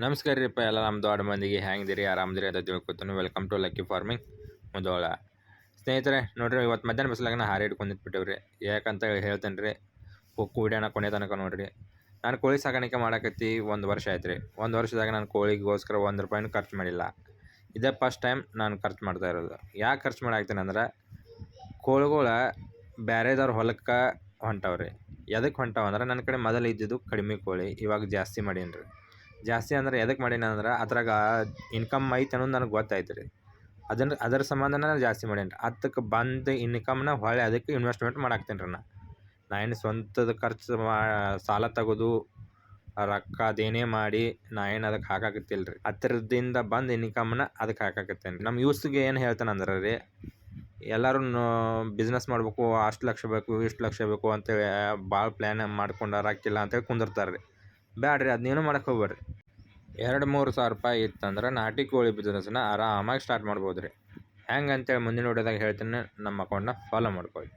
ನಮಸ್ಕಾರ ರೀಪ್ಪ ಎಲ್ಲ ನಮ್ಮ ದೊಡ್ಡ ಮಂದಿಗೆ ಹೆಂಗಿದಿರಿ ಆರಾಮದಿರಿ ಅಂತ ತಿಳ್ಕೊತೀನಿ. Welcome to lucky farming Mudhol. ಸ್ನೇಹಿತರೆ ನೋಡ್ರಿ, ಇವತ್ತು ಮಧ್ಯಾಹ್ನ ಬಿಸಿಲಾಗ ಹಾರಿ ಹಿಡ್ಕೊಂಡಿಟ್ಬಿಟ್ಟೇವ್ರಿ. ಯಾಕಂತ ಹೇಳ್ತೇನೆ ರೀ, ವಿಡಿಯೋನ ಕೊನೆ ತನಕ ನೋಡ್ರಿ. ನಾನು ಕೋಳಿ ಸಾಕಾಣಿಕೆ ಮಾಡಕತ್ತಿ 1 ವರ್ಷ ಆಯ್ತು ರೀ. 1 ವರ್ಷದಾಗ ನಾನು ಕೋಳಿಗೋಸ್ಕರ 1 ರೂಪಾಯಿನೂ ಖರ್ಚು ಮಾಡಿಲ್ಲ. ಇದೇ ಫಸ್ಟ್ ಟೈಮ್ ನಾನು ಖರ್ಚು ಮಾಡ್ತಾ ಇರೋದು. ಯಾಕೆ ಖರ್ಚು ಮಾಡಾಕ್ತೀನಿ ಅಂದ್ರೆ, ಕೋಳಿಗಳ ಬೇರೆದವ್ರ ಹೊಲಕ್ಕೆ ಹೊಂಟವ್ರಿ. ಎದಕ್ಕೆ ಹೊಂಟವ ಅಂದ್ರೆ, ನನ್ನ ಕಡೆ ಮೊದಲು ಇದ್ದಿದ್ದು ಕಡಿಮೆ ಕೋಳಿ, ಇವಾಗ ಜಾಸ್ತಿ ಮಾಡೀನಿ ರೀ. ಜಾಸ್ತಿ ಅಂದ್ರೆ ಎದಕ್ಕೆ ಮಾಡೀನಿ ಅಂದ್ರೆ, ಅದ್ರಾಗ ಇನ್ಕಮ್ ಐತೆ ಅನ್ನೋದು ನನಗೆ ಗೊತ್ತಾಯ್ತು ರೀ. ಅದರ ಸಂಬಂಧನ ನಾನು ಜಾಸ್ತಿ ಮಾಡೀನಿ ರೀ. ಅದಕ್ಕೆ ಬಂದು ಇನ್ಕಮ್ನ ಹೊಳ್ಳಿ ಅದಕ್ಕೆ ಇನ್ವೆಸ್ಟ್ಮೆಂಟ್ ಮಾಡಾಕ್ತೀನಿ ರೀ. ನಾ ಏನು ಸ್ವಂತದ ಖರ್ಚು ಸಾಲ ತೆಗೆದು ರೊಕ್ಕ ಅದೇನೇ ಮಾಡಿ ನಾ ಏನು ಅದಕ್ಕೆ ಹಾಕಾಕತ್ತಿಲ್ಲ ರೀ. ಹತ್ತಿರದಿಂದ ಬಂದು ಇನ್ಕಮ್ನ ಅದಕ್ಕೆ ಹಾಕಾಕತ್ತೇನೆ ರೀ. ನಮ್ಮ ಯೂಸ್ಗೆ ಏನು ಹೇಳ್ತಾನೆ ಅಂದ್ರೆ ರೀ, ಎಲ್ಲರೂ ಬಿಸ್ನೆಸ್ ಮಾಡ್ಬೇಕು, ಅಷ್ಟು ಲಕ್ಷ ಬೇಕು, ಇಷ್ಟು ಲಕ್ಷ ಬೇಕು ಅಂತೇಳಿ ಭಾಳ ಪ್ಲ್ಯಾನ್ ಮಾಡ್ಕೊಂಡು ರೊಕ್ಕಿಲ್ಲ ಅಂತೇಳಿ ಕುಂದಿರ್ತಾರೆ ರೀ. ಬ್ಯಾಡ್ರಿ, ಅದನ್ನೇನು ಮಾಡಕ್ಕೆ ಹೋಗ್ಬೇಡ್ರಿ. 2-3 ಸಾವಿರ ರೂಪಾಯಿ ಇತ್ತಂದ್ರೆ ನಾಟಿ ಕೋಳಿ ಬಿಸ್ನೆಸ್ನ ಆರಾಮಾಗಿ ಸ್ಟಾರ್ಟ್ ಮಾಡ್ಬೋದು ರೀ. ಹೆಂಗೆ ಅಂತೇಳಿ ಮುಂದಿನ ವಿಡಿಯೋದಾಗ ಹೇಳ್ತೀನಿ. ನಮ್ಮ ಅಕೌಂಟ್ನ ಫಾಲೋ ಮಾಡ್ಕೊಳ್ಳಿ.